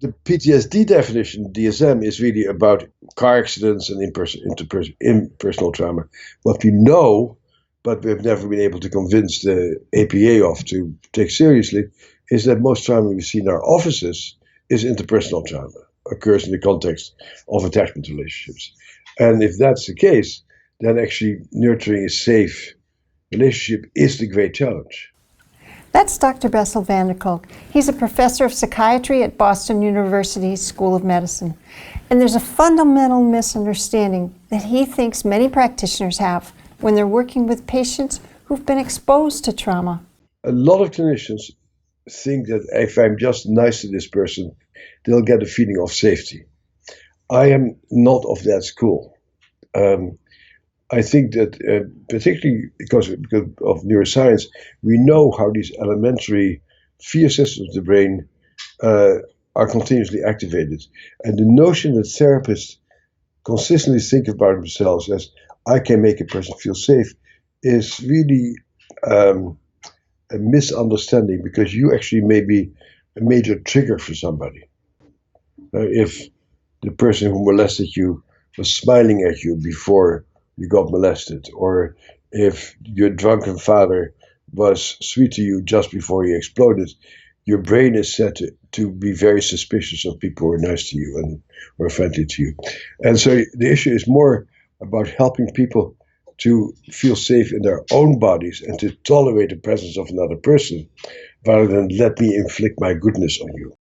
The PTSD definition, DSM, is really about car accidents and impersonal trauma. What we know, but we've never been able to convince the APA of to take seriously, is that most trauma we see in our offices is interpersonal trauma, occurs in the context of attachment relationships. And if that's the case, then actually nurturing a safe relationship is the great challenge. That's Dr. Bessel van der Kolk. He's a professor of psychiatry at Boston University School of Medicine. And there's a fundamental misunderstanding that he thinks many practitioners have when they're working with patients who've been exposed to trauma. A lot of clinicians think that if I'm just nice to this person, they'll get a feeling of safety. I am not of that school. I think that particularly because of neuroscience, we know how these elementary fear systems of the brain are continuously activated. And the notion that therapists consistently think about themselves as I can make a person feel safe is really a misunderstanding, because you actually may be a major trigger for somebody. If the person who molested you was smiling at you before you got molested, or if your drunken father was sweet to you just before he exploded, your brain is set to be very suspicious of people who are nice to you and who are friendly to you. And so the issue is more about helping people to feel safe in their own bodies and to tolerate the presence of another person, rather than let me inflict my goodness on you.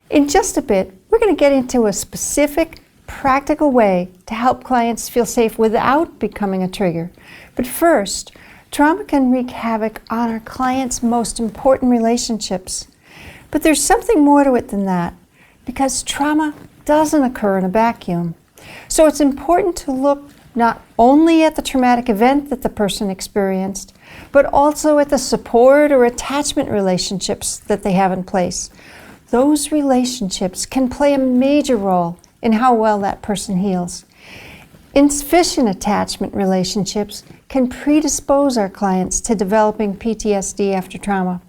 In just a bit, we're going to get into a specific, practical way to help clients feel safe without becoming a trigger. But first, trauma can wreak havoc on our clients' most important relationships. But there's something more to it than that, because trauma doesn't occur in a vacuum. So it's important to look not only at the traumatic event that the person experienced, but also at the support or attachment relationships that they have in place. Those relationships can play a major role in how well that person heals. Insufficient attachment relationships can predispose our clients to developing PTSD after trauma,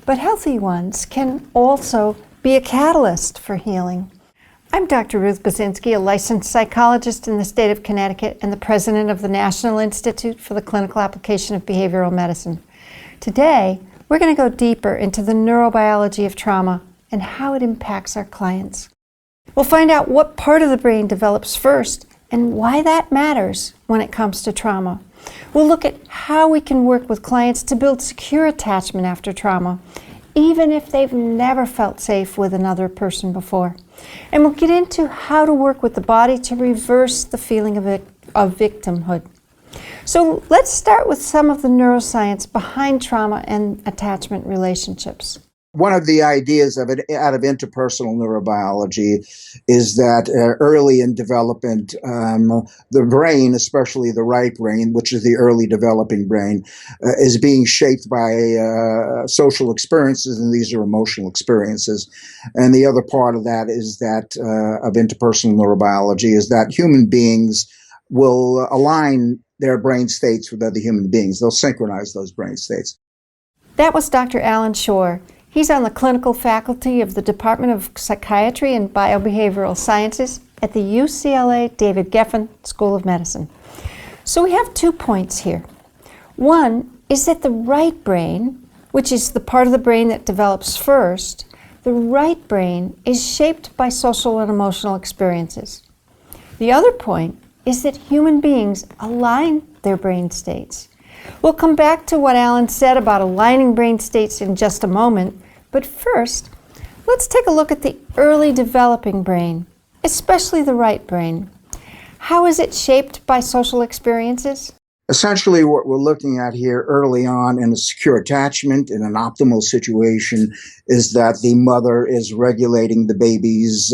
but healthy ones can also be a catalyst for healing. I'm Dr. Ruth Basinski, a licensed psychologist in the state of Connecticut and the president of the National Institute for the Clinical Application of Behavioral Medicine. Today, we're going to go deeper into the neurobiology of trauma and how it impacts our clients. We'll find out what part of the brain develops first and why that matters when it comes to trauma. We'll look at how we can work with clients to build secure attachment after trauma, even if they've never felt safe with another person before. And we'll get into how to work with the body to reverse the feeling of victimhood. So let's start with some of the neuroscience behind trauma and attachment relationships. One of the ideas of it out of interpersonal neurobiology is that early in development, the brain, especially the right brain, which is the early developing brain, is being shaped by social experiences, and these are emotional experiences. And the other part of that is that of interpersonal neurobiology is that human beings will align their brain states with other human beings. They'll synchronize those brain states. That was Dr. Alan Shore. He's on the clinical faculty of the Department of Psychiatry and Biobehavioral Sciences at the UCLA David Geffen School of Medicine. So we have 2 points here. One is that the right brain, which is the part of the brain that develops first, the right brain is shaped by social and emotional experiences. The other point is that human beings align their brain states. We'll come back to what Alan said about aligning brain states in just a moment, but first, let's take a look at the early developing brain, especially the right brain. How is it shaped by social experiences? Essentially, what we're looking at here early on in a secure attachment, in an optimal situation, is that the mother is regulating the baby's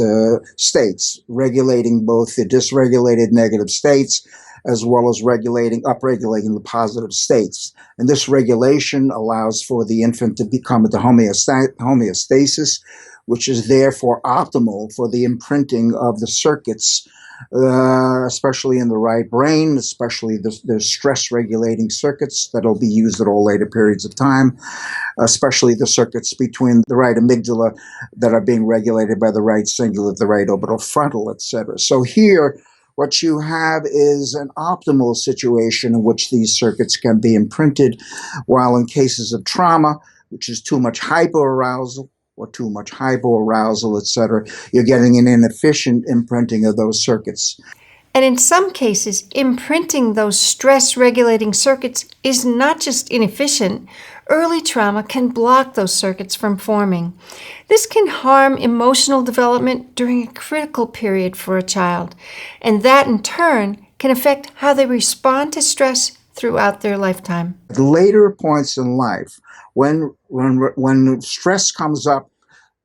states, regulating both the dysregulated negative states as well as upregulating the positive states. And this regulation allows for the infant to become at the homeostasis, which is therefore optimal for the imprinting of the circuits especially in the right brain, especially the stress regulating circuits that will be used at all later periods of time, especially the circuits between the right amygdala that are being regulated by the right cingulate, the right orbital frontal, etc. So here, what you have is an optimal situation in which these circuits can be imprinted, while in cases of trauma, which is too much hypoarousal or too much hypoarousal, etc., you're getting an inefficient imprinting of those circuits. And in some cases, imprinting those stress regulating circuits is not just inefficient. Early trauma can block those circuits from forming. This can harm emotional development during a critical period for a child, and that in turn can affect how they respond to stress throughout their lifetime. At later points in life, when stress comes up,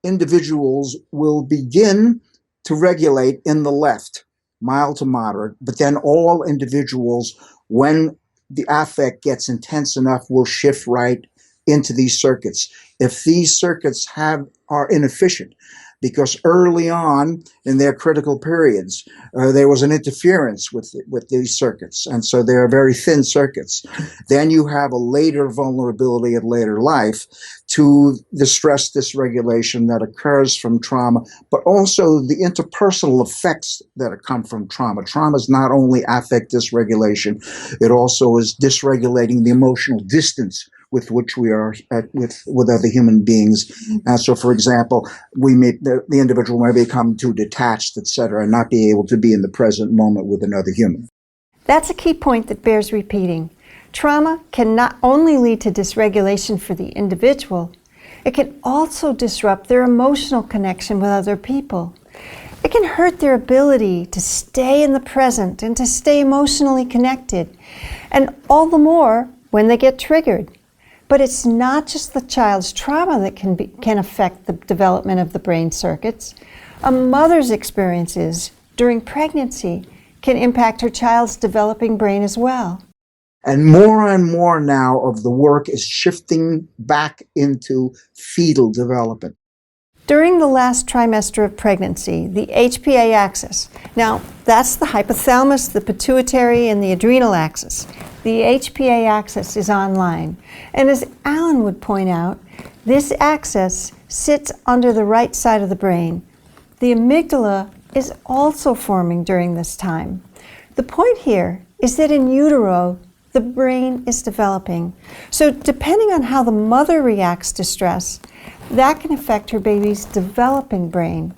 individuals will begin to regulate in the left, mild to moderate, but then all individuals, when the affect gets intense enough, will shift right into these circuits. If these circuits are inefficient, because early on in their critical periods, there was an interference with these circuits, and so they are very thin circuits. Then you have a later vulnerability at later life to the stress dysregulation that occurs from trauma, but also the interpersonal effects that come from trauma. Trauma is not only affect dysregulation, it also is dysregulating the emotional distance with which we are with other human beings. So, for example, the individual may become too detached, etc., and not be able to be in the present moment with another human. That's a key point that bears repeating. Trauma can not only lead to dysregulation for the individual, it can also disrupt their emotional connection with other people. It can hurt their ability to stay in the present and to stay emotionally connected, and all the more when they get triggered. But it's not just the child's trauma that can affect the development of the brain circuits. A mother's experiences during pregnancy can impact her child's developing brain as well. And more now of the work is shifting back into fetal development. During the last trimester of pregnancy, the HPA axis, now that's the hypothalamus, the pituitary, and the adrenal axis. The HPA axis is online. And as Alan would point out, this axis sits under the right side of the brain. The amygdala is also forming during this time. The point here is that in utero, the brain is developing. So depending on how the mother reacts to stress, that can affect her baby's developing brain.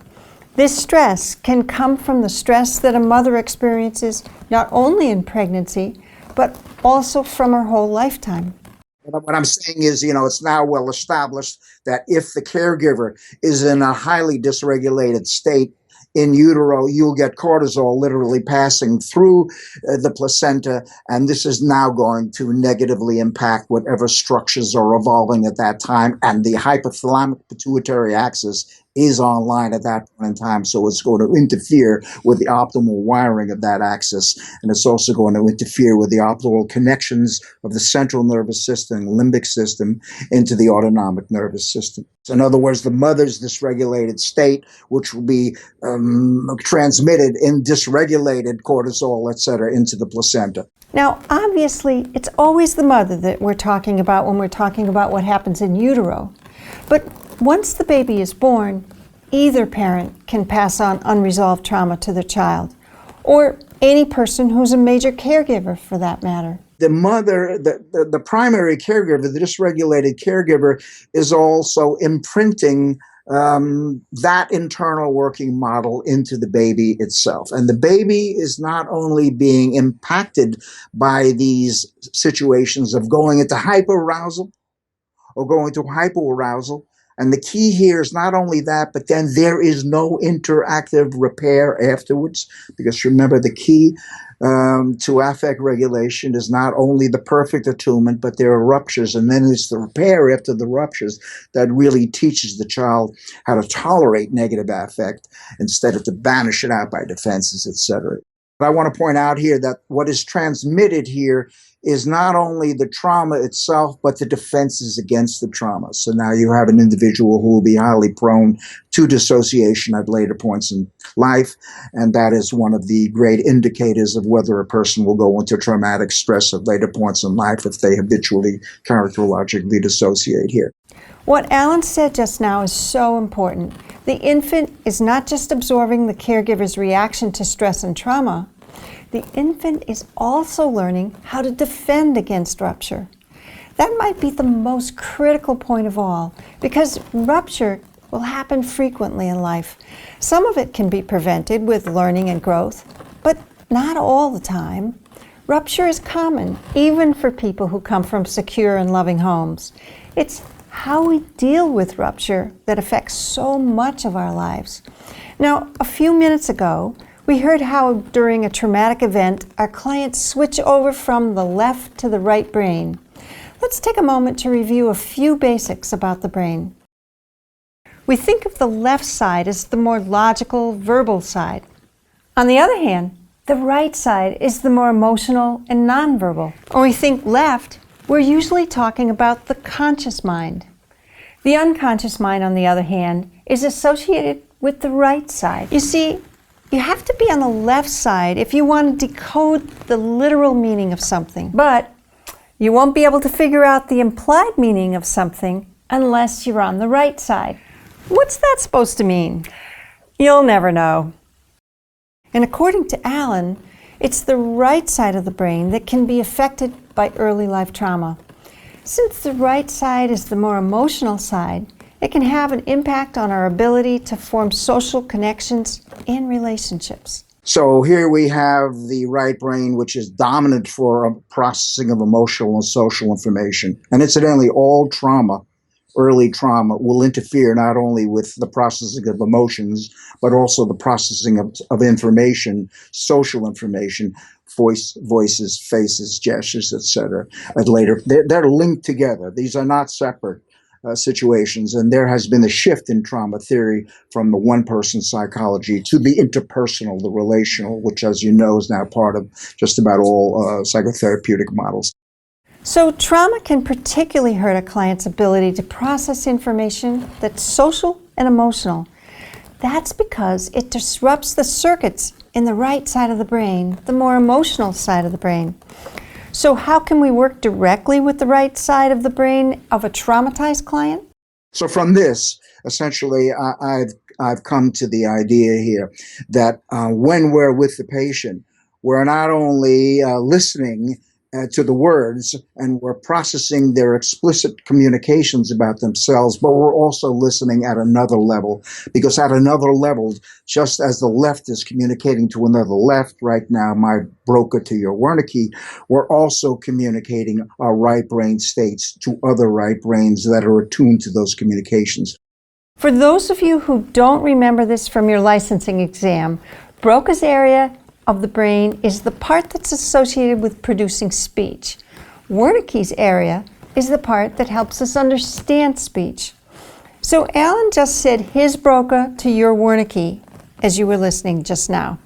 This stress can come from the stress that a mother experiences not only in pregnancy, but also from her whole lifetime. What I'm saying is, it's now well established that if the caregiver is in a highly dysregulated state in utero, you'll get cortisol literally passing through the placenta, and this is now going to negatively impact whatever structures are evolving at that time, and the hypothalamic pituitary axis is online at that point in time, so it's going to interfere with the optimal wiring of that axis, and it's also going to interfere with the optimal connections of the central nervous system, limbic system, into the autonomic nervous system. So in other words, the mother's dysregulated state, which will be transmitted in dysregulated cortisol, etc., into the placenta. Now, obviously, it's always the mother that we're talking about when we're talking about what happens in utero. But once the baby is born, either parent can pass on unresolved trauma to their child, or any person who's a major caregiver for that matter. The mother, the primary caregiver, the dysregulated caregiver, is also imprinting that internal working model into the baby itself. And the baby is not only being impacted by these situations of going into hyperarousal or going to hypoarousal. And the key here is not only that, but then there is no interactive repair afterwards. Because remember, the key to affect regulation is not only the perfect attunement, but there are ruptures. And then it's the repair after the ruptures that really teaches the child how to tolerate negative affect instead of to banish it out by defenses, etc. But I want to point out here that what is transmitted here is not only the trauma itself, but the defenses against the trauma. So now you have an individual who will be highly prone to dissociation at later points in life, and that is one of the great indicators of whether a person will go into traumatic stress at later points in life if they habitually characterologically dissociate here. What Alan said just now is so important. The infant is not just absorbing the caregiver's reaction to stress and trauma. The infant is also learning how to defend against rupture. That might be the most critical point of all, because rupture will happen frequently in life. Some of it can be prevented with learning and growth, but not all the time. Rupture is common, even for people who come from secure and loving homes. It's how we deal with rupture that affects so much of our lives. Now, a few minutes ago, we heard how during a traumatic event, our clients switch over from the left to the right brain. Let's take a moment to review a few basics about the brain. We think of the left side as the more logical, verbal side. On the other hand, the right side is the more emotional and nonverbal. When we think left, we're usually talking about the conscious mind. The unconscious mind, on the other hand, is associated with the right side. You see, you have to be on the left side if you want to decode the literal meaning of something. But you won't be able to figure out the implied meaning of something unless you're on the right side. What's that supposed to mean? You'll never know. And according to Alan, it's the right side of the brain that can be affected by early life trauma. Since the right side is the more emotional side, it can have an impact on our ability to form social connections and relationships. So here we have the right brain, which is dominant for processing of emotional and social information. And incidentally, all trauma, early trauma, will interfere not only with the processing of emotions, but also the processing of information, social information, voices, faces, gestures, etc. And later, they're linked together. These are not separate situations, and there has been a shift in trauma theory from the one-person psychology to the interpersonal, the relational, which, as you know, is now part of just about all psychotherapeutic models. So trauma can particularly hurt a client's ability to process information that's social and emotional. That's because it disrupts the circuits in the right side of the brain, the more emotional side of the brain. So how can we work directly with the right side of the brain of a traumatized client? So from this, essentially, I've come to the idea here that when we're with the patient, we're not only listening to the words and we're processing their explicit communications about themselves, but we're also listening at another level, because at another level, just as the left is communicating to another left, right now, my broca to your Wernicke, we're also communicating our right brain states to other right brains that are attuned to those communications. For those of you who don't remember this from your licensing exam, Broca's area of the brain is the part that's associated with producing speech. Wernicke's area is the part that helps us understand speech. So Alan just said his Broca to your Wernicke as you were listening just now.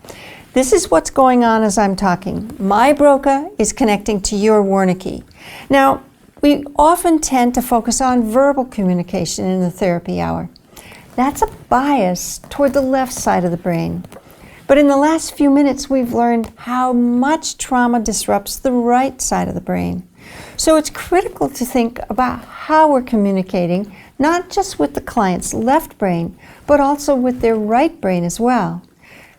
This is what's going on as I'm talking. My Broca is connecting to your Wernicke. Now, we often tend to focus on verbal communication in the therapy hour. That's a bias toward the left side of the brain. But in the last few minutes, we've learned how much trauma disrupts the right side of the brain. So it's critical to think about how we're communicating, not just with the client's left brain, but also with their right brain as well.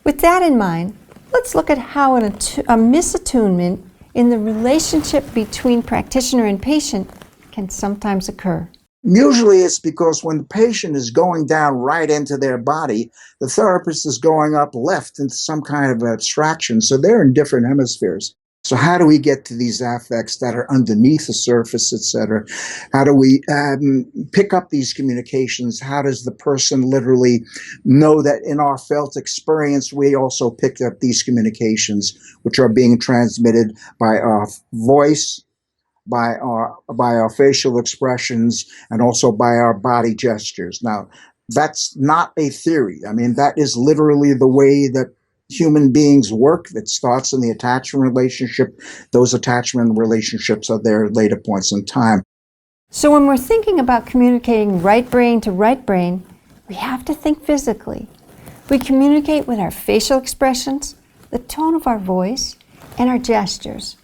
With that in mind, let's look at how a misattunement in the relationship between practitioner and patient can sometimes occur. Usually it's because when the patient is going down right into their body, the therapist is going up left into some kind of abstraction. So they're in different hemispheres. So how do we get to these affects that are underneath the surface, etc.? How do we pick up these communications? How does the person literally know that in our felt experience, we also picked up these communications, which are being transmitted by our voice, by our facial expressions, and also by our body gestures. Now, that's not a theory. I mean, that is literally the way that human beings work. It starts in the attachment relationship. Those attachment relationships are there at later points in time. So when we're thinking about communicating right brain to right brain, we have to think physically. We communicate with our facial expressions, the tone of our voice, and our gestures.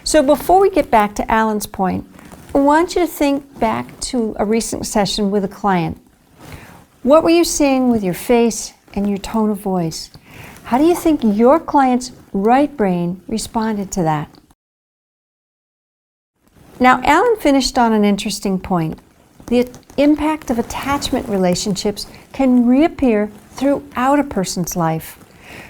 So before we get back to Alan's point, I want you to think back to a recent session with a client. What were you saying with your face and your tone of voice? How do you think your client's right brain responded to that? Now, Alan finished on an interesting point. The impact of attachment relationships can reappear throughout a person's life.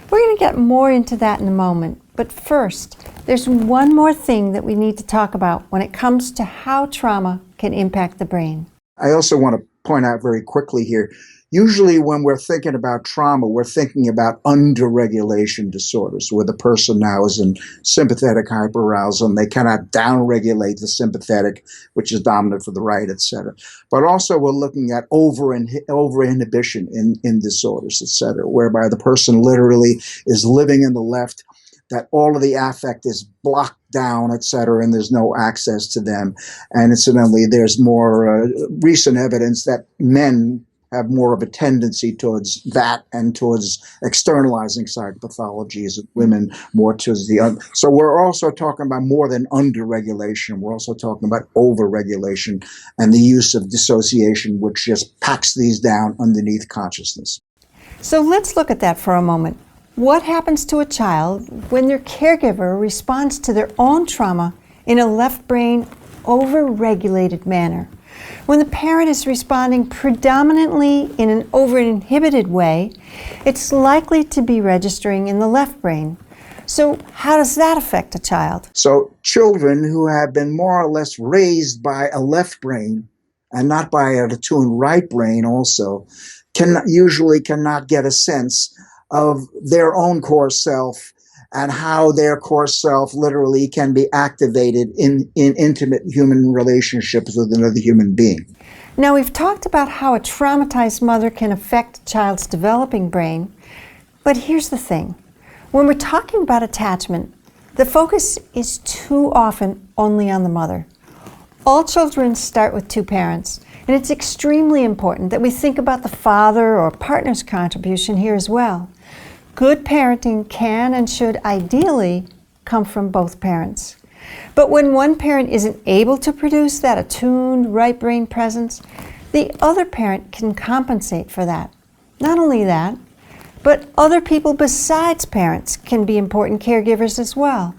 We're going to get more into that in a moment, but first, there's one more thing that we need to talk about when it comes to how trauma can impact the brain. I also want to point out very quickly here, usually when we're thinking about trauma, we're thinking about underregulation disorders, where the person now is in sympathetic hyperarousal and they cannot downregulate the sympathetic, which is dominant for the right, etc. But also we're looking at over-inhibition in disorders, etc., whereby the person literally is living in the left, that all of the affect is blocked down, et cetera, and there's no access to them. And incidentally, there's more recent evidence that men have more of a tendency towards that and towards externalizing psychopathologies, and women more towards the So we're also talking about more than underregulation. We're also talking about overregulation and the use of dissociation, which just packs these down underneath consciousness. So let's look at that for a moment. What happens to a child when their caregiver responds to their own trauma in a left brain over-regulated manner? When the parent is responding predominantly in an over-inhibited way, it's likely to be registering in the left brain. So how does that affect a child? So children who have been more or less raised by a left brain and not by an attuned right brain also usually cannot get a sense of their own core self and how their core self literally can be activated in intimate human relationships with another human being. Now, we've talked about how a traumatized mother can affect a child's developing brain, but here's the thing. When we're talking about attachment, the focus is too often only on the mother. All children start with two parents, and it's extremely important that we think about the father or partner's contribution here as well. Good parenting can and should ideally come from both parents. But when one parent isn't able to produce that attuned right brain presence, the other parent can compensate for that. Not only that, but other people besides parents can be important caregivers as well.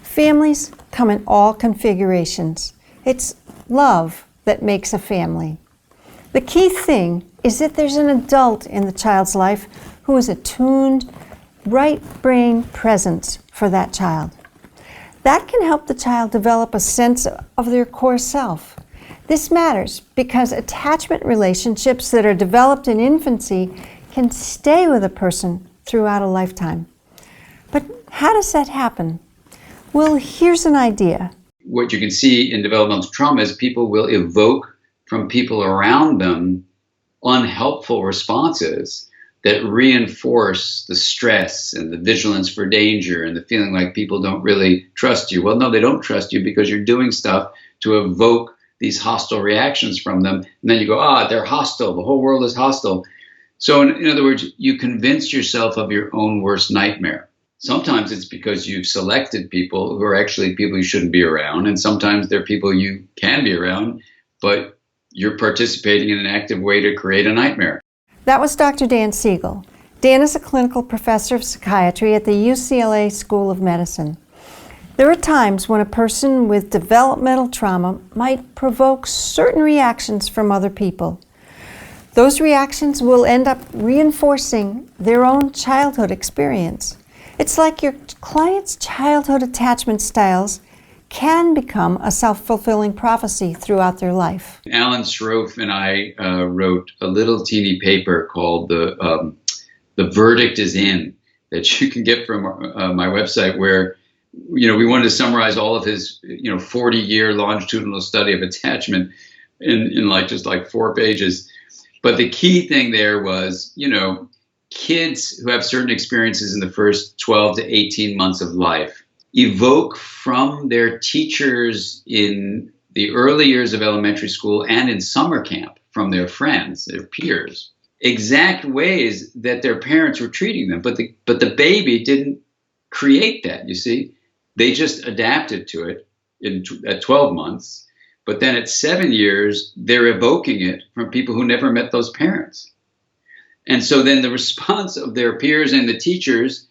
Families come in all configurations. It's love that makes a family. The key thing is that there's an adult in the child's life who is attuned right brain presence for that child. That can help the child develop a sense of their core self. This matters because attachment relationships that are developed in infancy can stay with a person throughout a lifetime. But how does that happen? Well, here's an idea. What you can see in developmental trauma is people will evoke from people around them unhelpful responses that reinforce the stress and the vigilance for danger and the feeling like people don't really trust you. Well, no, they don't trust you because you're doing stuff to evoke these hostile reactions from them. And then you go, they're hostile. The whole world is hostile. So in other words, you convince yourself of your own worst nightmare. Sometimes it's because you've selected people who are actually people you shouldn't be around. And sometimes they're people you can be around, but you're participating in an active way to create a nightmare. That was Dr. Dan Siegel. Dan is a clinical professor of psychiatry at the UCLA School of Medicine. There are times when a person with developmental trauma might provoke certain reactions from other people. Those reactions will end up reinforcing their own childhood experience. It's like your client's childhood attachment styles can become a self-fulfilling prophecy throughout their life. Alan Schroff and I wrote a little teeny paper called The Verdict is In, that you can get from my website, where we wanted to summarize all of his 40-year longitudinal study of attachment in just 4 pages. But the key thing there was, kids who have certain experiences in the first 12 to 18 months of life evoke from their teachers in the early years of elementary school and in summer camp from their friends, their peers, exact ways that their parents were treating them. But the baby didn't create that, you see. They just adapted to it at 12 months. But then at 7 years, they're evoking it from people who never met those parents. And so then the response of their peers and the teachers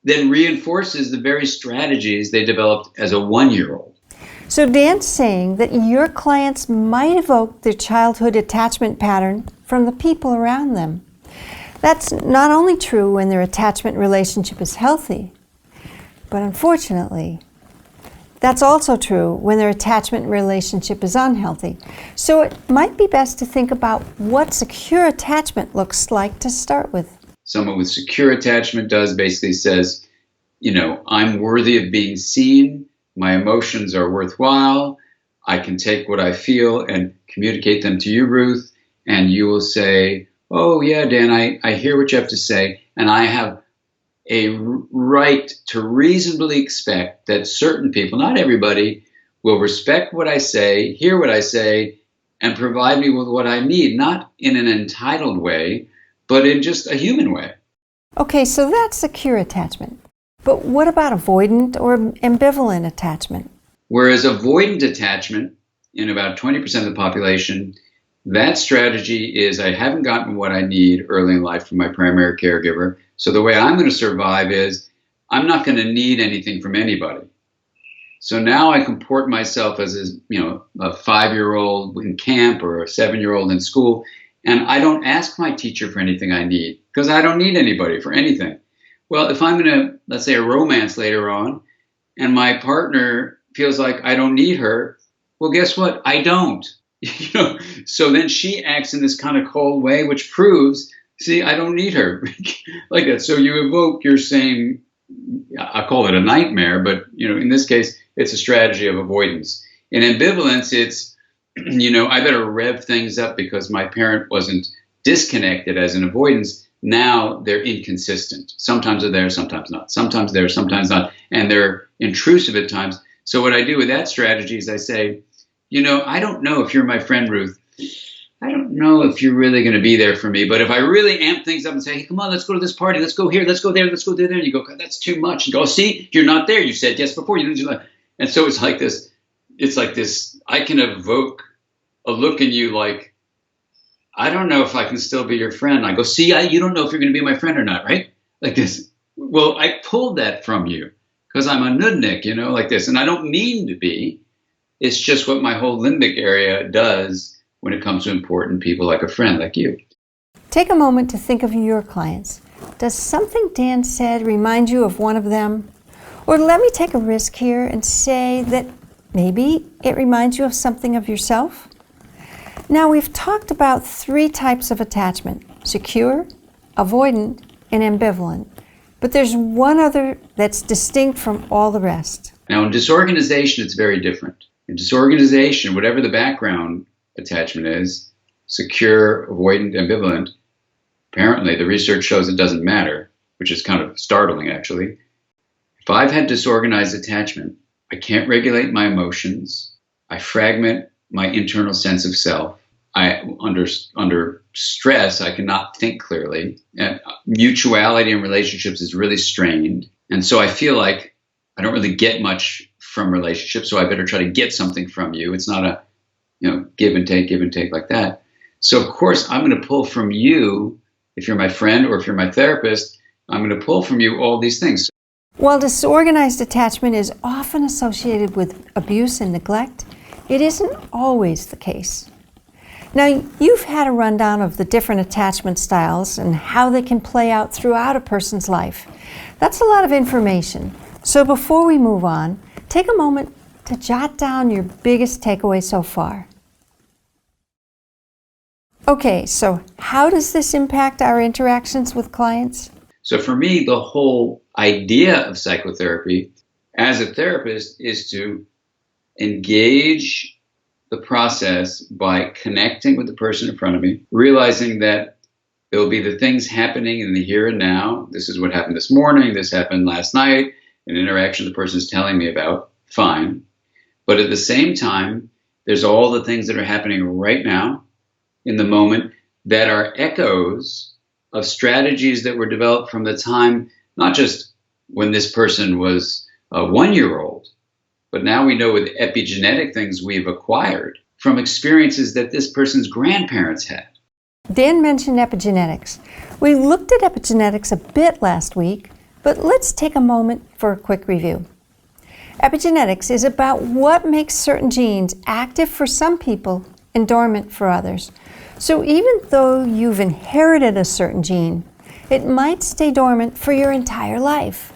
then reinforces the very strategies they developed as a 1-year-old. So Dan's saying that your clients might evoke their childhood attachment pattern from the people around them. That's not only true when their attachment relationship is healthy, but unfortunately, that's also true when their attachment relationship is unhealthy. So it might be best to think about what secure attachment looks like to start with. Someone with secure attachment basically says, I'm worthy of being seen. My emotions are worthwhile. I can take what I feel and communicate them to you, Ruth. And you will say, oh, yeah, Dan, I hear what you have to say. And I have a right to reasonably expect that certain people, not everybody, will respect what I say, hear what I say, and provide me with what I need, not in an entitled way, but in just a human way. Okay, so that's secure attachment. But what about avoidant or ambivalent attachment? Whereas avoidant attachment, in about 20% of the population, that strategy is I haven't gotten what I need early in life from my primary caregiver. So the way I'm going to survive is I'm not going to need anything from anybody. So now I comport myself as a 5-year-old in camp or a 7-year-old in school, and I don't ask my teacher for anything I need because I don't need anybody for anything. Well, if I'm going to, let's say, a romance later on, and my partner feels like I don't need her, well, guess what? I don't. So then she acts in this kind of cold way, which proves, see, I don't need her like that. So you evoke your same, I call it a nightmare, but in this case, it's a strategy of avoidance. In ambivalence, it's, I better rev things up because my parent wasn't disconnected as an avoidance. Now they're inconsistent. Sometimes they're there, sometimes not. Sometimes there, sometimes not. And they're intrusive at times. So what I do with that strategy is I say, I don't know if you're my friend, Ruth. I don't know if you're really going to be there for me. But if I really amp things up and say, hey, come on, let's go to this party. Let's go here. Let's go there. Let's go there. And you go, God, that's too much. And you go, see, you're not there. You said yes before. You didn't do that. And so it's like this. It's like this. I can evoke a look in you like, I don't know if I can still be your friend. I go, see, you don't know if you're going to be my friend or not, right? Like this. Well, I pulled that from you because I'm a nudnik, like this. And I don't mean to be. It's just what my whole limbic area does when it comes to important people like a friend like you. Take a moment to think of your clients. Does something Dan said remind you of one of them? Or let me take a risk here and say that maybe it reminds you of something of yourself? Now, we've talked about 3 types of attachment: secure, avoidant, and ambivalent. But there's one other that's distinct from all the rest. Now, in disorganization, it's very different. In disorganization, whatever the background attachment is, secure, avoidant, ambivalent, apparently the research shows it doesn't matter, which is kind of startling, actually. If I've had disorganized attachment, I can't regulate my emotions. I fragment my internal sense of self. Under stress, I cannot think clearly. And mutuality in relationships is really strained. And so I feel like I don't really get much from relationships, so I better try to get something from you. It's not a, give and take like that. So of course, I'm going to pull from you, if you're my friend or if you're my therapist, I'm going to pull from you all these things. While disorganized attachment is often associated with abuse and neglect, it isn't always the case. Now, you've had a rundown of the different attachment styles and how they can play out throughout a person's life. That's a lot of information. So before we move on, take a moment to jot down your biggest takeaway so far. Okay, so how does this impact our interactions with clients? So for me, the whole idea of psychotherapy as a therapist is to engage the process by connecting with the person in front of me, realizing that There will be the things happening in the here and now. This is what happened this morning. This happened last night. An interaction the person is telling me about. Fine. But at the same time, there's all the things that are happening right now in the moment that are echoes of strategies that were developed from the time, not just when this person was a 1-year-old, but now we know with epigenetic things we've acquired from experiences that this person's grandparents had. Dan mentioned epigenetics. We looked at epigenetics a bit last week, but let's take a moment for a quick review. Epigenetics is about what makes certain genes active for some people and dormant for others. So even though you've inherited a certain gene, it might stay dormant for your entire life.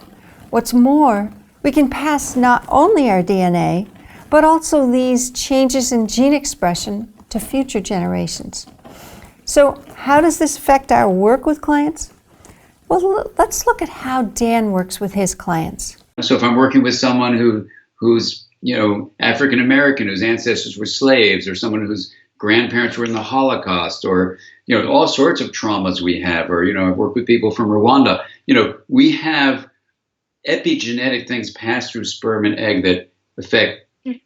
What's more, we can pass not only our DNA, but also these changes in gene expression to future generations. So how does this affect our work with clients? Well, let's look at how Dan works with his clients. So if I'm working with someone who's African American, whose ancestors were slaves, or someone whose grandparents were in the Holocaust, or all sorts of traumas we have, or I've worked with people from Rwanda. We have epigenetic things passed through sperm and egg that affect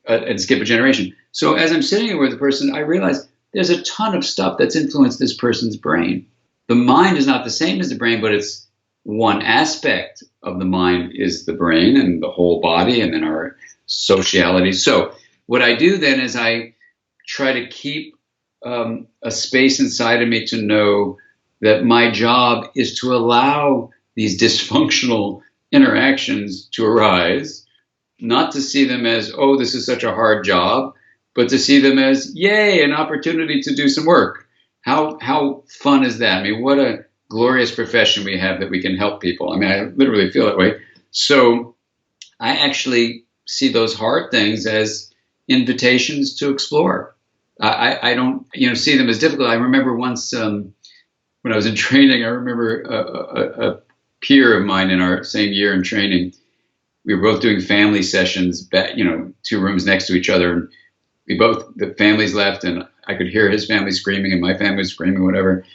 and skip a generation. So as I'm sitting here with the person, I realize there's a ton of stuff that's influenced this person's brain. The mind is not the same as the brain, but it's one aspect of the mind is the brain and the whole body, and then our sociality. So what I do then is I try to keep a space inside of me to know that my job is to allow these dysfunctional interactions to arise, not to see them as, oh, this is such a hard job, but to see them as, yay, an opportunity to do some work. How fun is that? I mean, what a glorious profession we have that we can help people. I mean, I literally feel that way. So I actually see those hard things as invitations to explore. I don't, see them as difficult. I remember once when I was in training, I remember a peer of mine in our same year in training. We were both doing family sessions, 2 rooms next to each other. And the families left, and I could hear his family screaming and my family screaming, whatever.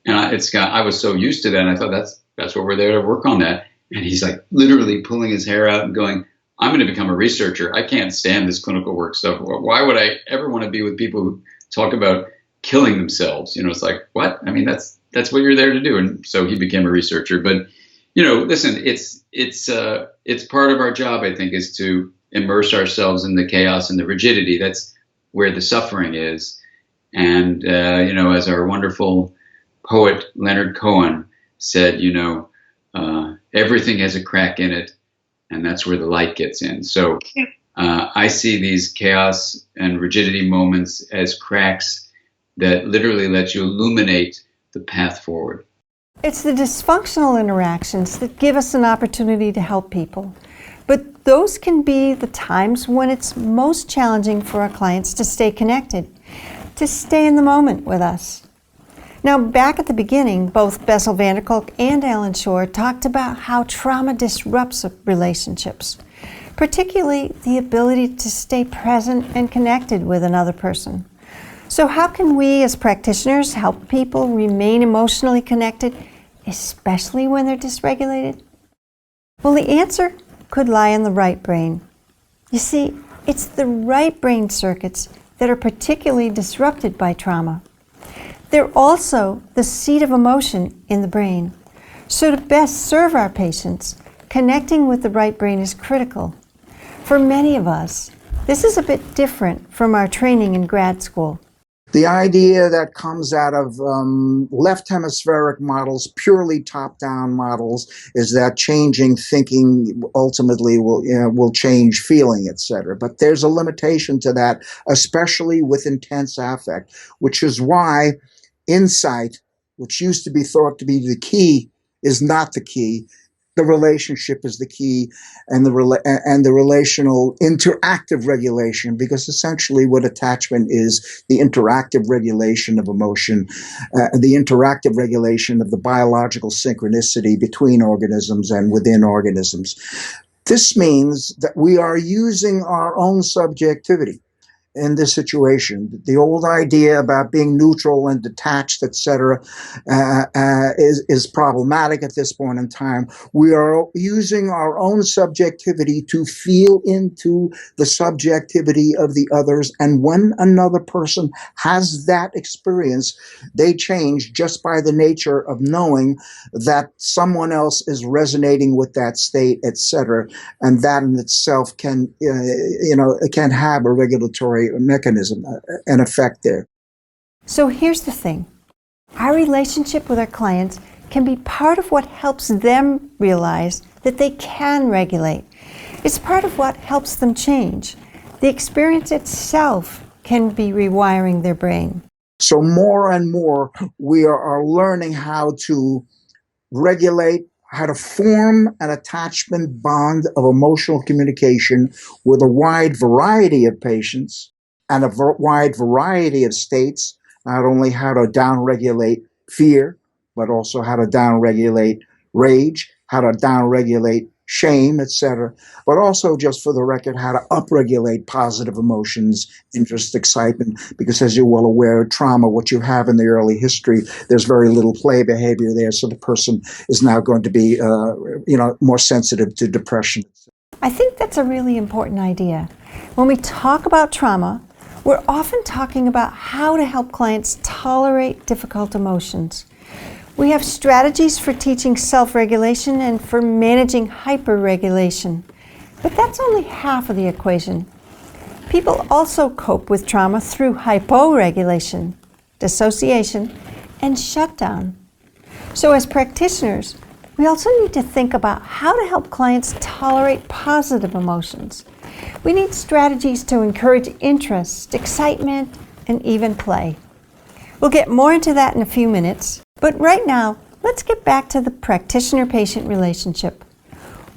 And I was so used to that. And I thought that's what we're there to work on that. And he's like literally pulling his hair out and going, I'm going to become a researcher. I can't stand this clinical work stuff. Why would I ever want to be with people who talk about killing themselves? It's like, what? I mean, that's what you're there to do. And so he became a researcher. But, listen, it's part of our job, I think, is to immerse ourselves in the chaos and the rigidity. That's where the suffering is. And, as our wonderful poet Leonard Cohen said, everything has a crack in it, and that's where the light gets in. So I see these chaos and rigidity moments as cracks that literally let you illuminate the path forward. It's the dysfunctional interactions that give us an opportunity to help people. But those can be the times when it's most challenging for our clients to stay connected, to stay in the moment with us. Now, back at the beginning, both Bessel van der Kolk and Alan Shore talked about how trauma disrupts relationships, particularly the ability to stay present and connected with another person. So how can we as practitioners help people remain emotionally connected, especially when they're dysregulated? Well, the answer could lie in the right brain. You see, it's the right brain circuits that are particularly disrupted by trauma. They're also the seat of emotion in the brain. So to best serve our patients, connecting with the right brain is critical. For many of us, this is a bit different from our training in grad school. The idea that comes out of left hemispheric models, purely top-down models, is that changing thinking ultimately will change feeling, etc. But there's a limitation to that, especially with intense affect, which is why insight, which used to be thought to be the key, is not the key. The relationship is the key, and the relational interactive regulation, because essentially what attachment is, the interactive regulation of emotion, the interactive regulation of the biological synchronicity between organisms and within organisms. This means that we are using our own subjectivity in this situation. The old idea about being neutral and detached, etc., is problematic at this point in time. We are using our own subjectivity to feel into the subjectivity of the others, and when another person has that experience, they change just by the nature of knowing that someone else is resonating with that state, etc., and that in itself can, can have a regulatory mechanism, an effect there. So here's the thing. Our relationship with our clients can be part of what helps them realize that they can regulate. It's part of what helps them change. The experience itself can be rewiring their brain. So more and more, we are learning how to regulate, how to form an attachment bond of emotional communication with a wide variety of patients and a wide variety of states, not only how to downregulate fear, but also how to downregulate rage, how to downregulate shame, etc., but also, just for the record, how to upregulate positive emotions, interest, excitement, because as you're well aware, trauma, what you have in the early history, there's very little play behavior there, so the person is now going to be, more sensitive to depression. I think that's a really important idea. When we talk about trauma, we're often talking about how to help clients tolerate difficult emotions. We have strategies for teaching self-regulation and for managing hyper-regulation. But that's only half of the equation. People also cope with trauma through hypo-regulation, dissociation, and shutdown. So as practitioners, we also need to think about how to help clients tolerate positive emotions. We need strategies to encourage interest, excitement, and even play. We'll get more into that in a few minutes, but right now, let's get back to the practitioner-patient relationship.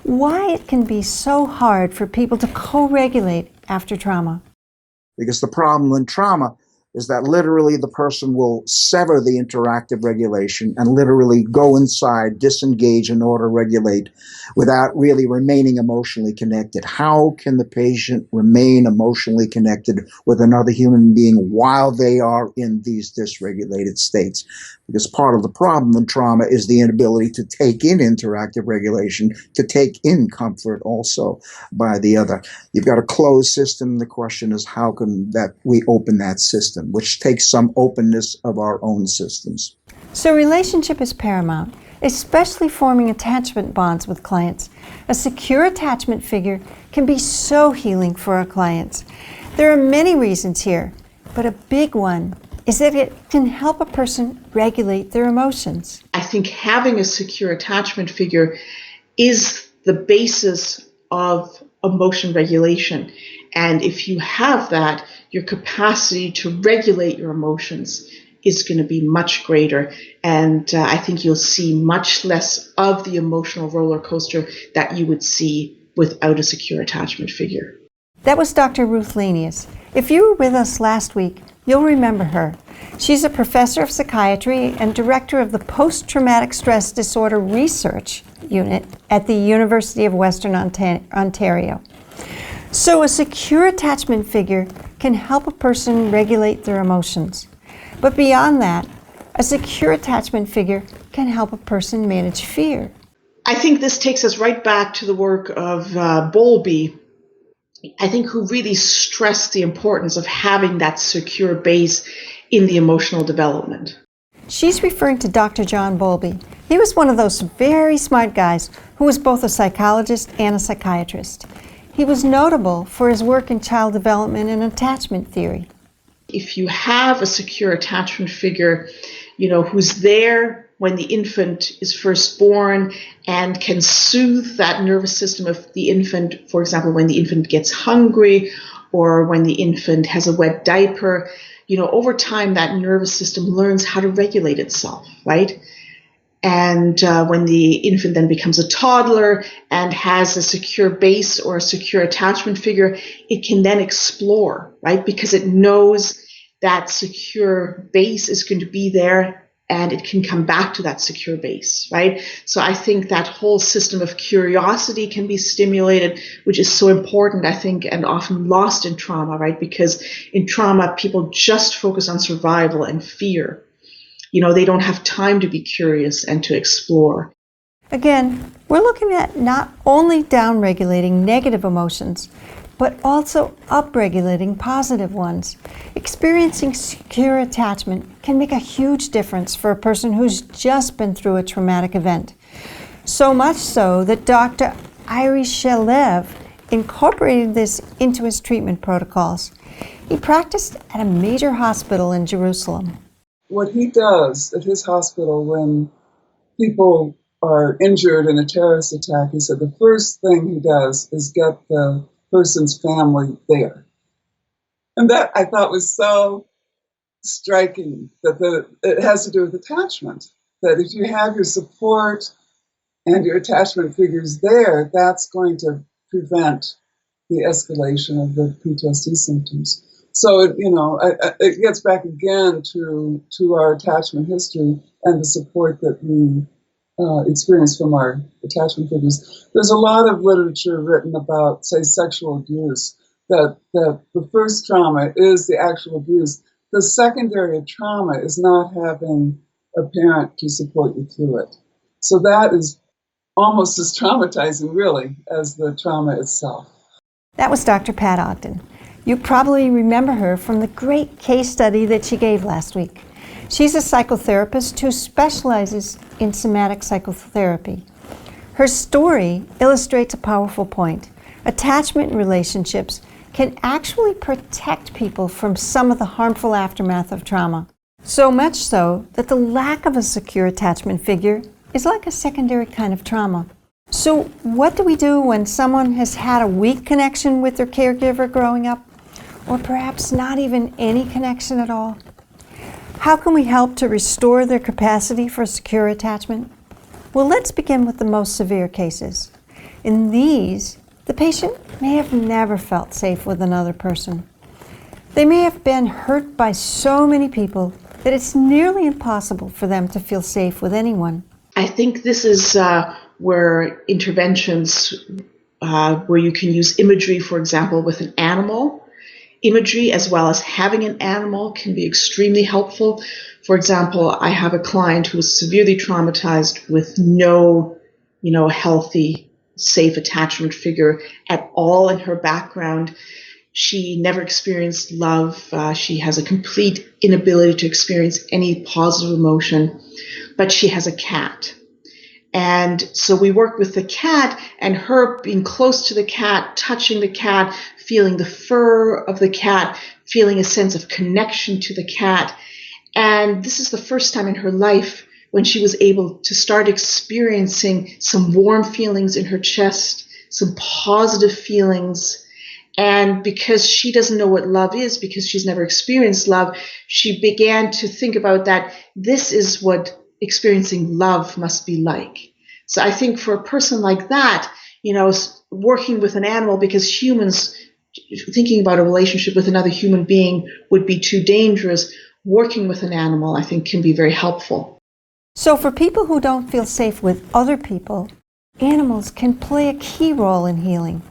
Why it can be so hard for people to co-regulate after trauma. Because the problem in trauma is that literally the person will sever the interactive regulation and literally go inside, disengage, and auto-regulate without really remaining emotionally connected. How can the patient remain emotionally connected with another human being while they are in these dysregulated states? Because part of the problem in trauma is the inability to take in interactive regulation, to take in comfort also by the other. You've got a closed system. The question is, how can that we open that system, which takes some openness of our own systems. So relationship is paramount, especially forming attachment bonds with clients. A secure attachment figure can be so healing for our clients. There are many reasons here, but a big one is that it can help a person regulate their emotions. I think having a secure attachment figure is the basis of emotion regulation. And if you have that, your capacity to regulate your emotions is going to be much greater. And I think you'll see much less of the emotional roller coaster that you would see without a secure attachment figure. That was Dr. Ruth Lanius. If you were with us last week, you'll remember her. She's a professor of psychiatry and director of the Post-Traumatic Stress Disorder Research Unit at the University of Western Ontario. So a secure attachment figure can help a person regulate their emotions. But beyond that, a secure attachment figure can help a person manage fear. I think this takes us right back to the work of Bowlby, I think, who really stressed the importance of having that secure base in the emotional development. She's referring to Dr. John Bowlby. He was one of those very smart guys who was both a psychologist and a psychiatrist. He was notable for his work in child development and attachment theory. If you have a secure attachment figure, who's there when the infant is first born and can soothe that nervous system of the infant, for example, when the infant gets hungry or when the infant has a wet diaper, over time that nervous system learns how to regulate itself, right? And when the infant then becomes a toddler and has a secure base or a secure attachment figure, it can then explore, right? Because it knows that secure base is going to be there and it can come back to that secure base, right? So I think that whole system of curiosity can be stimulated, which is so important, I think, and often lost in trauma, right? Because in trauma, people just focus on survival and fear. They don't have time to be curious and to explore. Again, we're looking at not only downregulating negative emotions, but also upregulating positive ones. Experiencing secure attachment can make a huge difference for a person who's just been through a traumatic event. So much so that Dr. Iri Shalev incorporated this into his treatment protocols. He practiced at a major hospital in Jerusalem. What he does at his hospital when people are injured in a terrorist attack, he said the first thing he does is get the person's family there. And that I thought was so striking, that it has to do with attachment. That if you have your support and your attachment figures there, that's going to prevent the escalation of the PTSD symptoms. So, it gets back again to our attachment history and the support that we experience from our attachment figures. There's a lot of literature written about, say, sexual abuse, that the first trauma is the actual abuse. The secondary trauma is not having a parent to support you through it. So that is almost as traumatizing, really, as the trauma itself. That was Dr. Pat Ogden. You probably remember her from the great case study that she gave last week. She's a psychotherapist who specializes in somatic psychotherapy. Her story illustrates a powerful point. Attachment relationships can actually protect people from some of the harmful aftermath of trauma. So much so that the lack of a secure attachment figure is like a secondary kind of trauma. So what do we do when someone has had a weak connection with their caregiver growing up, or perhaps not even any connection at all? How can we help to restore their capacity for secure attachment? Well, let's begin with the most severe cases. In these, the patient may have never felt safe with another person. They may have been hurt by so many people that it's nearly impossible for them to feel safe with anyone. I think this is where interventions, where you can use imagery, for example, with an animal. Imagery as well as having an animal can be extremely helpful. For example, I have a client who was severely traumatized with no, healthy, safe attachment figure at all in her background. She never experienced love. She has a complete inability to experience any positive emotion, but she has a cat. And so we work with the cat, and her being close to the cat, touching the cat, feeling the fur of the cat, feeling a sense of connection to the cat. And this is the first time in her life when she was able to start experiencing some warm feelings in her chest, some positive feelings. And because she doesn't know what love is, because she's never experienced love, she began to think about that this is what experiencing love must be like. So I think for a person like that, working with an animal, because humans, thinking about a relationship with another human being would be too dangerous, working with an animal, I think, can be very helpful. So for people who don't feel safe with other people, animals can play a key role in healing.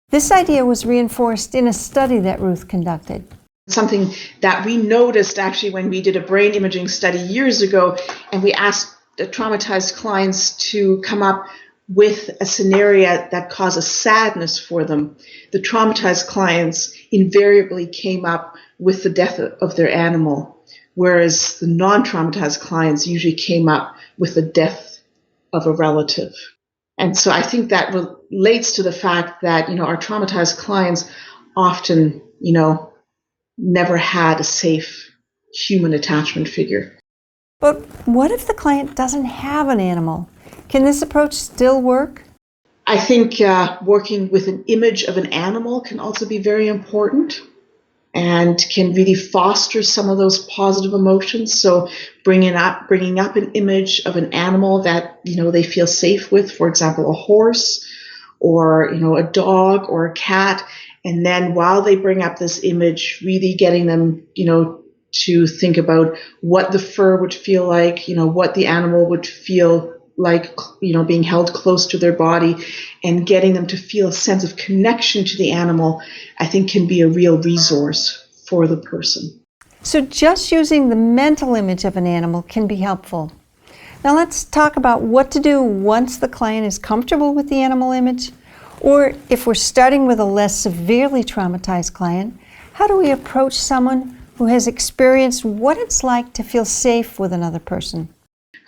This idea was reinforced in a study that Ruth conducted. Something that we noticed actually when we did a brain imaging study years ago, and we asked the traumatized clients to come up with a scenario that causes sadness for them. The traumatized clients invariably came up with the death of their animal, whereas the non-traumatized clients usually came up with the death of a relative. And so I think that relates to the fact that, our traumatized clients often, never had a safe human attachment figure. But what if the client doesn't have an animal? Can this approach still work? I think working with an image of an animal can also be very important and can really foster some of those positive emotions. So bringing up an image of an animal that, they feel safe with, for example, a horse or, a dog or a cat. And then while they bring up this image, really getting them, to think about what the fur would feel like, what the animal would feel like, being held close to their body, and getting them to feel a sense of connection to the animal, I think can be a real resource for the person. So just using the mental image of an animal can be helpful. Now let's talk about what to do once the client is comfortable with the animal image, or if we're starting with a less severely traumatized client, how do we approach someone who has experienced what it's like to feel safe with another person?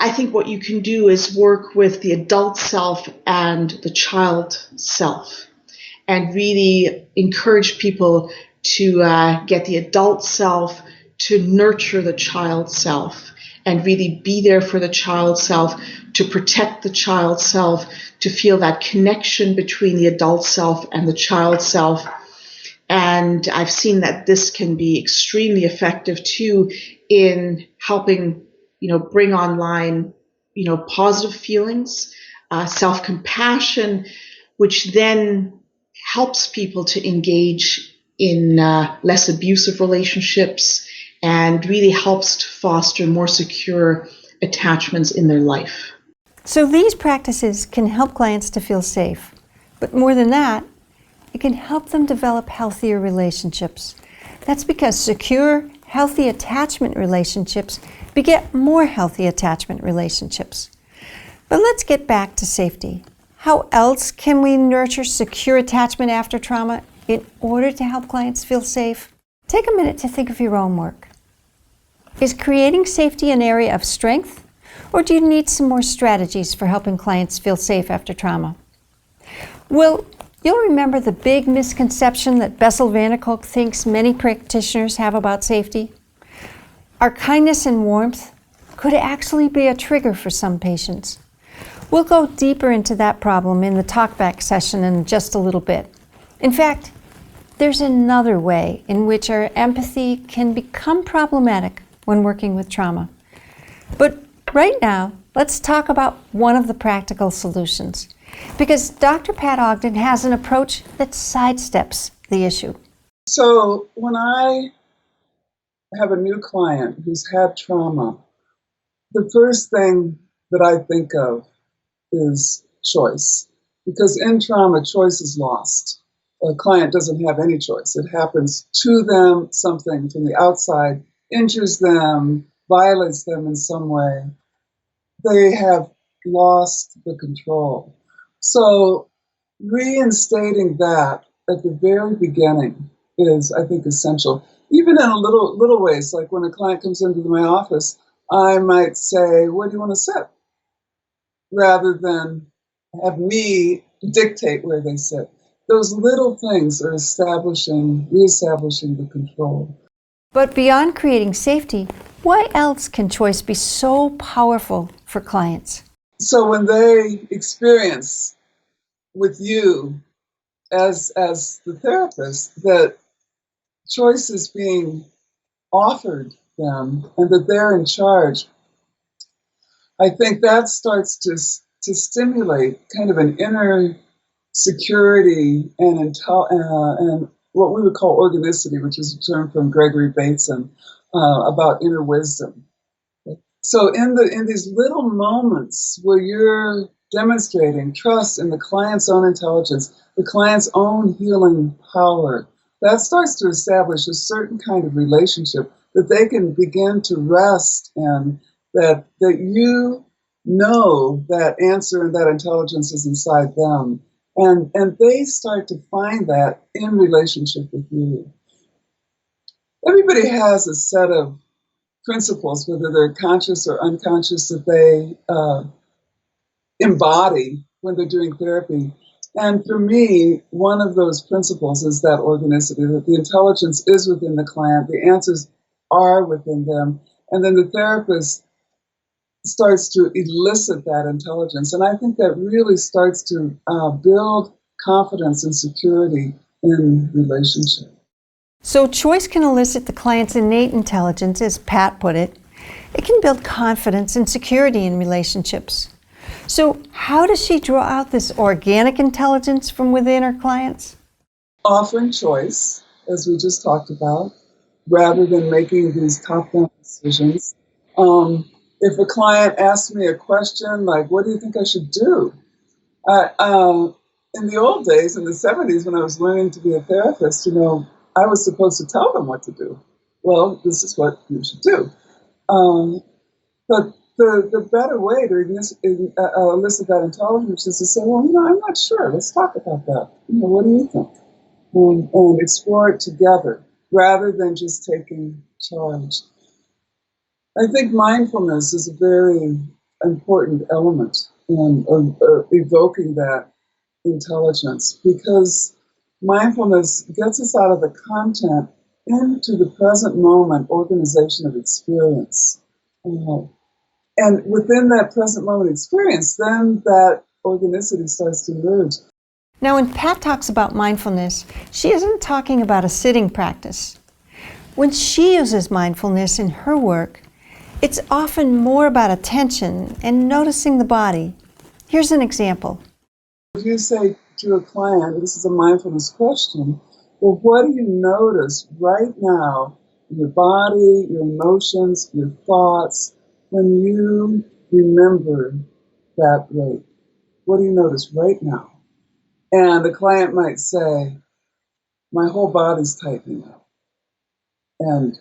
I think what you can do is work with the adult self and the child self, and really encourage people to get the adult self to nurture the child self, and really be there for the child self, to protect the child self, to feel that connection between the adult self and the child self. And I've seen that this can be extremely effective too in helping, bring online, positive feelings, self-compassion, which then helps people to engage in less abusive relationships, and really helps to foster more secure attachments in their life. So these practices can help clients to feel safe, but more than that, it can help them develop healthier relationships. That's because secure, healthy attachment relationships beget more healthy attachment relationships. But let's get back to safety. How else can we nurture secure attachment after trauma in order to help clients feel safe? Take a minute to think of your own work. Is creating safety an area of strength, or do you need some more strategies for helping clients feel safe after trauma? Well, you'll remember the big misconception that Bessel van der Kolk thinks many practitioners have about safety. Our kindness and warmth could actually be a trigger for some patients. We'll go deeper into that problem in the talkback session in just a little bit. In fact, there's another way in which our empathy can become problematic when working with trauma. But right now, let's talk about one of the practical solutions, because Dr. Pat Ogden has an approach that sidesteps the issue. So when I have a new client who's had trauma, the first thing that I think of is choice, because in trauma, choice is lost. A client doesn't have any choice. It happens to them, something from the outside injures them, violates them in some way. They have lost the control. So reinstating that at the very beginning is, I think, essential. Even in a little ways, like when a client comes into my office, I might say, "Where do you want to sit?" rather than have me dictate where they sit. Those little things are reestablishing the control. But beyond creating safety, why else can choice be so powerful for clients? So when they experience with you as the therapist that choice is being offered them and that they're in charge, I think that starts to stimulate kind of an inner security and what we would call organicity, which is a term from Gregory Bateson about inner wisdom. So in these little moments where you're demonstrating trust in the client's own intelligence, the client's own healing power, that starts to establish a certain kind of relationship that they can begin to rest in, that you know that answer and that intelligence is inside them. And they start to find that in relationship with you. Everybody has a set of principles, whether they're conscious or unconscious, that they embody when they're doing therapy. And for me, one of those principles is that organicity, that the intelligence is within the client, the answers are within them, and then the therapist starts to elicit that intelligence. And I think that really starts to build confidence and security in relationship. So choice can elicit the client's innate intelligence, as Pat put it. It can build confidence and security in relationships. So how does she draw out this organic intelligence from within her clients? Offering choice, as we just talked about, rather than making these top-down decisions. If a client asks me a question like, what do you think I should do? In the old days, in the 70s, when I was learning to be a therapist, I was supposed to tell them what to do. Well, this is what you should do. But the better way to elicit that intelligence is to say, well, I'm not sure. Let's talk about that. What do you think? And explore it together rather than just taking charge. I think mindfulness is a very important element in evoking that intelligence, because mindfulness gets us out of the content into the present moment organization of experience. And within that present moment experience, then that organicity starts to emerge. Now, when Pat talks about mindfulness, she isn't talking about a sitting practice. When she uses mindfulness in her work, it's often more about attention and noticing the body. Here's an example. If you say to a client, this is a mindfulness question, well, what do you notice right now in your body, your emotions, your thoughts, when you remember that rate? What do you notice right now? And the client might say, my whole body's tightening up. And,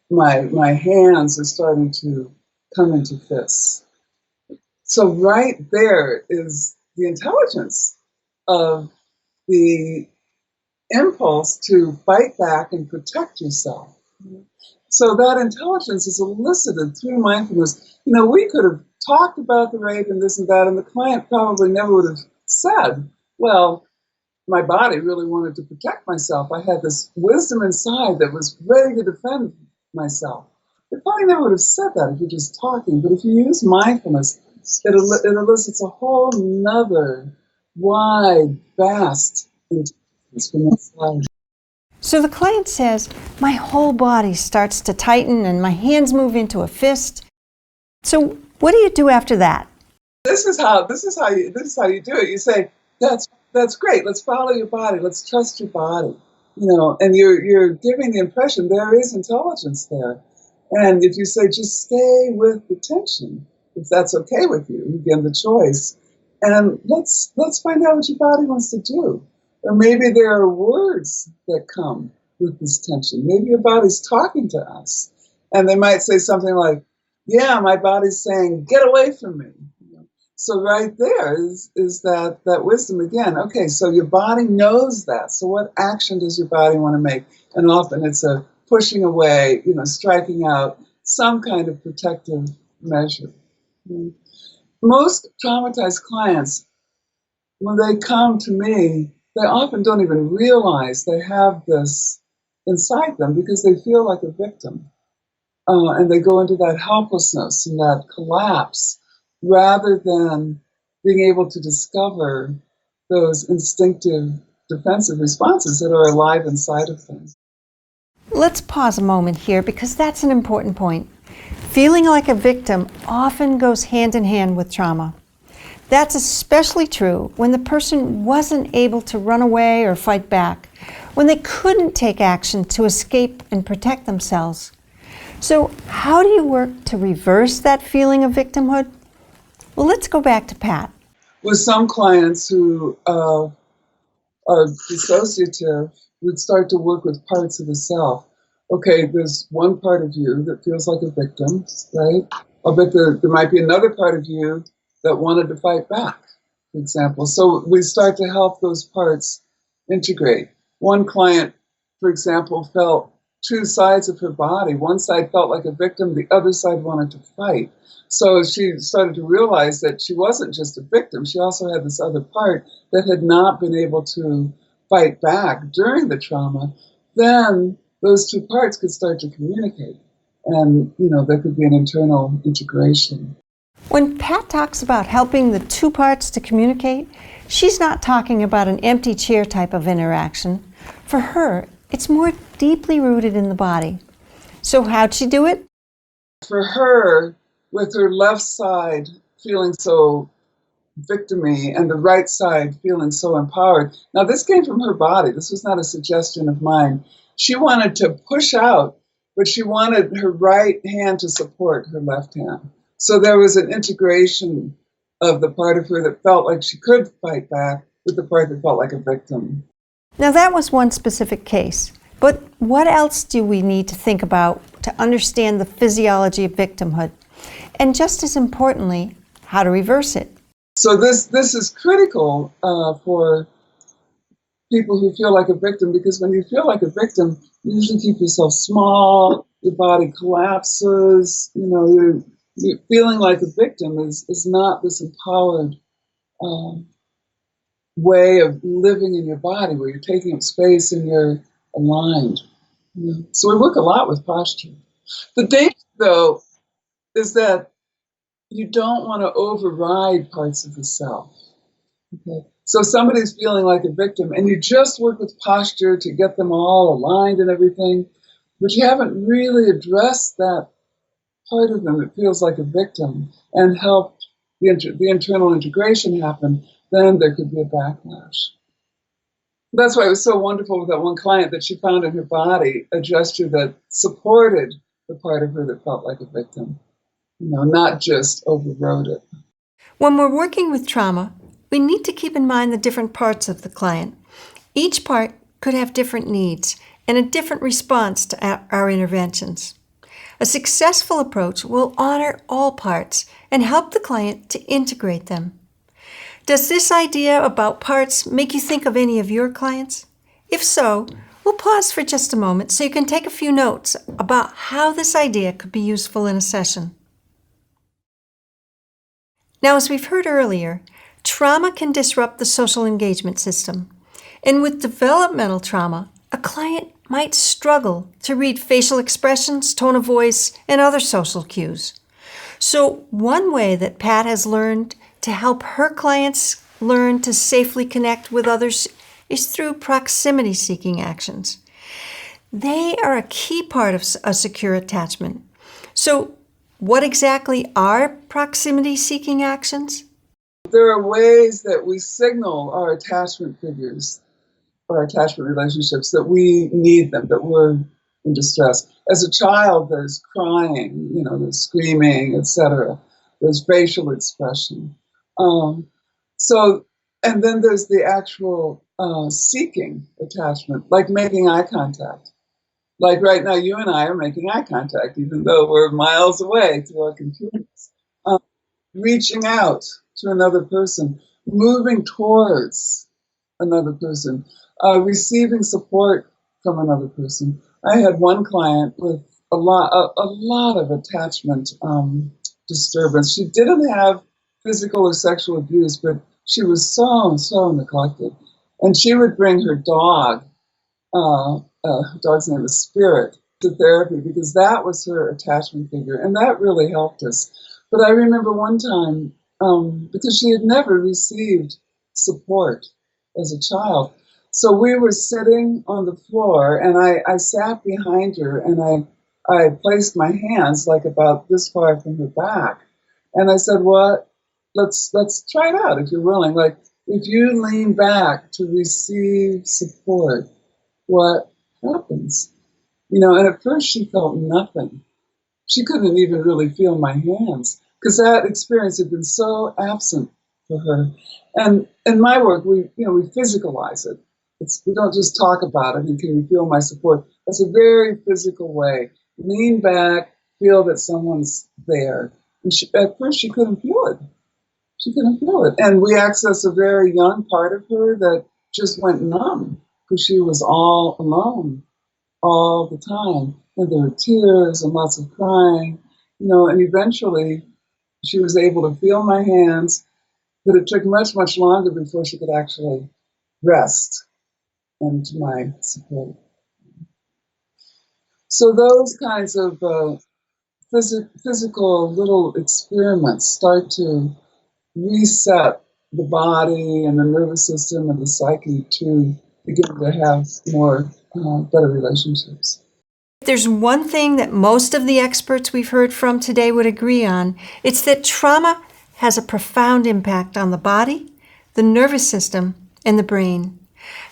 my hands are starting to come into fists. So right there is the intelligence of the impulse to fight back and protect yourself. So that intelligence is elicited through mindfulness. We could have talked about the rape and this and that, and the client probably never would have said, well, my body really wanted to protect myself. I had this wisdom inside that was ready to defend myself. They probably never would have said that if you're just talking. But if you use mindfulness, it elicits a whole nother wide, vast intelligence from inside. So the client says, my whole body starts to tighten and my hands move into a fist. So what do you do after that? This is how you do it. You say, that's great. Let's follow your body. Let's trust your body. And you're giving the impression there is intelligence there. And if you say, just stay with the tension, if that's okay with you, you give the choice. And let's find out what your body wants to do. Or maybe there are words that come with this tension. Maybe your body's talking to us. And they might say something like, yeah, my body's saying, get away from me. So right there is that wisdom again. Okay, so your body knows that. So what action does your body want to make? And often it's a pushing away, striking out, some kind of protective measure. Most traumatized clients, when they come to me, they often don't even realize they have this inside them because they feel like a victim. And they go into that helplessness and that collapse rather than being able to discover those instinctive defensive responses that are alive inside of them. Let's pause a moment here because that's an important point. Feeling like a victim often goes hand in hand with trauma. That's especially true when the person wasn't able to run away or fight back, when they couldn't take action to escape and protect themselves. So how do you work to reverse that feeling of victimhood? Well, let's go back to Pat. With some clients who are dissociative, we'd start to work with parts of the self. Okay, there's one part of you that feels like a victim, right? I'll bet there might be another part of you that wanted to fight back, for example. So we start to help those parts integrate. One client, for example, felt two sides of her body. One side felt like a victim, the other side wanted to fight. So she started to realize that she wasn't just a victim, she also had this other part that had not been able to fight back during the trauma. Then those two parts could start to communicate. And, there could be an internal integration. When Pat talks about helping the two parts to communicate, she's not talking about an empty chair type of interaction. For her, it's more deeply rooted in the body. So how'd she do it? For her, with her left side feeling so victimy and the right side feeling so empowered. Now, this came from her body. This was not a suggestion of mine. She wanted to push out, but she wanted her right hand to support her left hand. So there was an integration of the part of her that felt like she could fight back with the part that felt like a victim. Now that was one specific case, but what else do we need to think about to understand the physiology of victimhood? And just as importantly, how to reverse it. So this is critical for people who feel like a victim, because when you feel like a victim, you usually keep yourself small, your body collapses, you're feeling like a victim is not this empowered way of living in your body where you're taking up space and you're aligned. So we work a lot with posture. The danger, though, is that you don't want to override parts of the self. Okay? So somebody's feeling like a victim, and you just work with posture to get them all aligned and everything, but you haven't really addressed that part of them that feels like a victim and helped the internal integration happen, then there could be a backlash. That's why it was so wonderful with that one client that she found in her body a gesture that supported the part of her that felt like a victim, not just overrode it. When we're working with trauma, we need to keep in mind the different parts of the client. Each part could have different needs and a different response to our interventions. A successful approach will honor all parts and help the client to integrate them. Does this idea about parts make you think of any of your clients? If so, we'll pause for just a moment so you can take a few notes about how this idea could be useful in a session. Now, as we've heard earlier, trauma can disrupt the social engagement system. And with developmental trauma, a client might struggle to read facial expressions, tone of voice, and other social cues. So one way that Pat has learned to help her clients learn to safely connect with others is through proximity-seeking actions. They are a key part of a secure attachment. So what exactly are proximity-seeking actions? There are ways that we signal our attachment figures, our attachment relationships, that we need them, that we're in distress. As a child, there's crying, there's screaming, etc. There's facial expression. And then there's the actual seeking attachment, like making eye contact. Like right now, you and I are making eye contact, even though we're miles away through our computers. Reaching out to another person, moving towards another person, receiving support from another person. I had one client with a lot of attachment disturbance. She didn't have physical or sexual abuse, but she was so neglected. And she would bring her dog, her dog's name is Spirit, to therapy because that was her attachment figure, and that really helped us. But I remember one time, because she had never received support as a child, so we were sitting on the floor, and I sat behind her, and I placed my hands like about this far from her back, and I said, "What? Let's try it out if you're willing. Like if you lean back to receive support, what happens?" And at first she felt nothing. She couldn't even really feel my hands because that experience had been so absent for her. And in my work, we physicalize it. We don't just talk about it and can you feel my support. That's a very physical way. Lean back, feel that someone's there. And at first she couldn't feel it. She couldn't feel it. And we access a very young part of her that just went numb because she was all alone all the time. And there were tears and lots of crying, and eventually she was able to feel my hands, but it took much, much longer before she could actually rest into my support. So those kinds of physical little experiments start to reset the body and the nervous system and the psyche to begin to have more better relationships. If there's one thing that most of the experts we've heard from today would agree on, it's that trauma has a profound impact on the body, the nervous system, and the brain.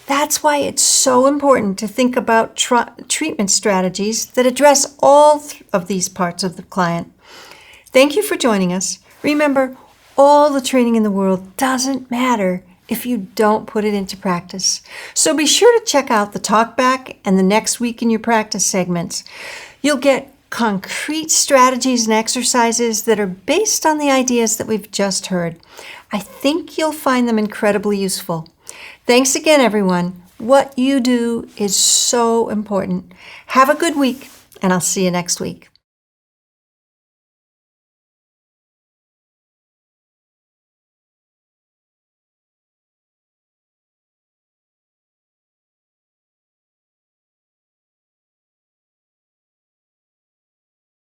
That's why it's so important to think about treatment strategies that address all of these parts of the client. Thank you for joining us. Remember, all the training in the world doesn't matter if you don't put it into practice. So be sure to check out the Talkback and the Next Week in Your Practice segments. You'll get concrete strategies and exercises that are based on the ideas that we've just heard. I think you'll find them incredibly useful. Thanks again, everyone. What you do is so important. Have a good week, and I'll see you next week.